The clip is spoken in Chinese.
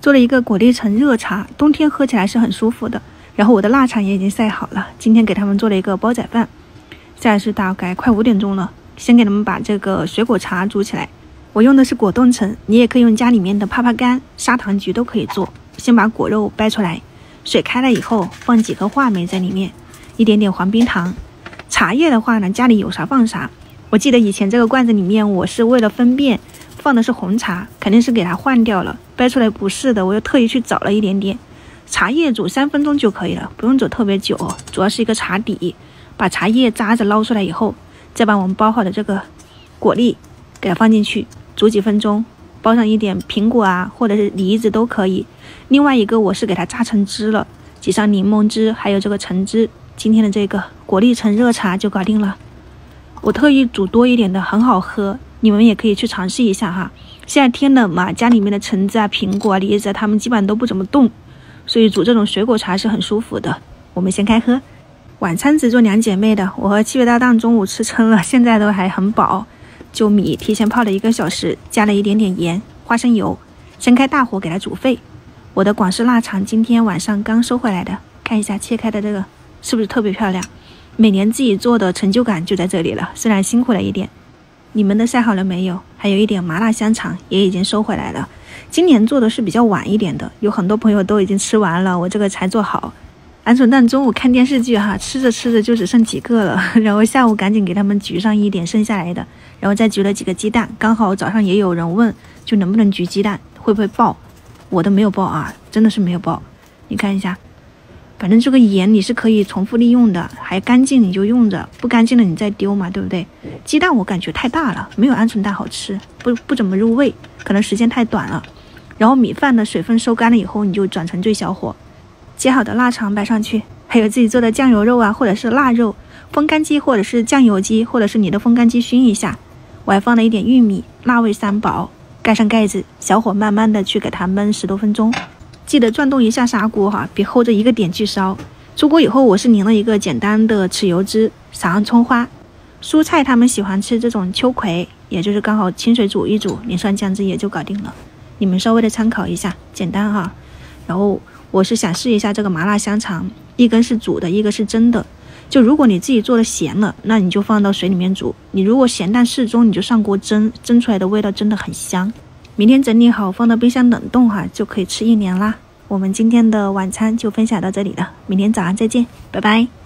做了一个果粒橙热茶，冬天喝起来是很舒服的。然后我的腊肠也已经晒好了，今天给他们做了一个煲仔饭。现在是大概快5点钟了，先给他们把这个水果茶煮起来。我用的是果冻橙，你也可以用家里面的枇杷干、砂糖橘都可以做。先把果肉掰出来，水开了以后放几颗话梅在里面，一点点黄冰糖。茶叶的话呢，家里有啥放啥。我记得以前这个罐子里面我是为了分辨放的是红茶，肯定是给它换掉了，掰出来不是的，我又特意去找了一点点。茶叶煮3分钟就可以了，不用煮特别久，主要是一个茶底。把茶叶渣子捞出来以后，再把我们包好的这个果粒给它放进去，煮几分钟，包上一点苹果啊或者是梨子都可以。另外一个我是给它榨成汁了，挤上柠檬汁还有这个橙汁，今天的这个果粒橙热茶就搞定了。我特意煮多一点的，很好喝，你们也可以去尝试一下哈。现在天冷嘛，家里面的橙子啊、苹果啊、梨子啊，它们基本上都不怎么动，所以煮这种水果茶是很舒服的。我们先开喝。晚餐只做2姐妹的，我和7月搭档中午吃撑了，现在都还很饱。就米提前泡了1个小时，加了一点点盐、花生油，先开大火给它煮沸。我的广式腊肠今天晚上刚收回来的，看一下切开的这个是不是特别漂亮？每年自己做的成就感就在这里了，虽然辛苦了一点。你们的晒好了没有？还有一点麻辣香肠也已经收回来了。今年做的是比较晚一点的，有很多朋友都已经吃完了，我这个才做好。鹌鹑蛋中午看电视剧哈，吃着吃着就只剩几个了，然后下午赶紧给他们焗上一点剩下来的，然后再焗了几个鸡蛋。刚好早上也有人问，就能不能焗鸡蛋，会不会爆？我的没有爆啊，真的是没有爆。你看一下，反正这个盐你是可以重复利用的，还干净你就用着，不干净的你再丢嘛，对不对？鸡蛋我感觉太大了，没有鹌鹑蛋好吃，不怎么入味，可能时间太短了。然后米饭的水分收干了以后，你就转成最小火。切好的腊肠摆上去，还有自己做的酱油肉啊，或者是腊肉，风干鸡或者是酱油鸡，或者是你的风干鸡熏一下。我还放了一点玉米，辣味3宝，盖上盖子，小火慢慢的去给它焖10多分钟。记得转动一下砂锅哈，别hold着一个点去烧。出锅以后，我是淋了一个简单的豉油汁，撒上葱花。蔬菜他们喜欢吃这种秋葵，也就是刚好清水煮一煮，淋上酱汁也就搞定了。你们稍微的参考一下，简单哈。然后我是想试一下这个麻辣香肠，一根是煮的，一个是蒸的。就如果你自己做的咸了，那你就放到水里面煮；你如果咸淡适中，你就上锅蒸，蒸出来的味道真的很香。明天整理好放到冰箱冷冻哈，就可以吃1年啦。我们今天的晚餐就分享到这里了，明天早上再见，拜拜。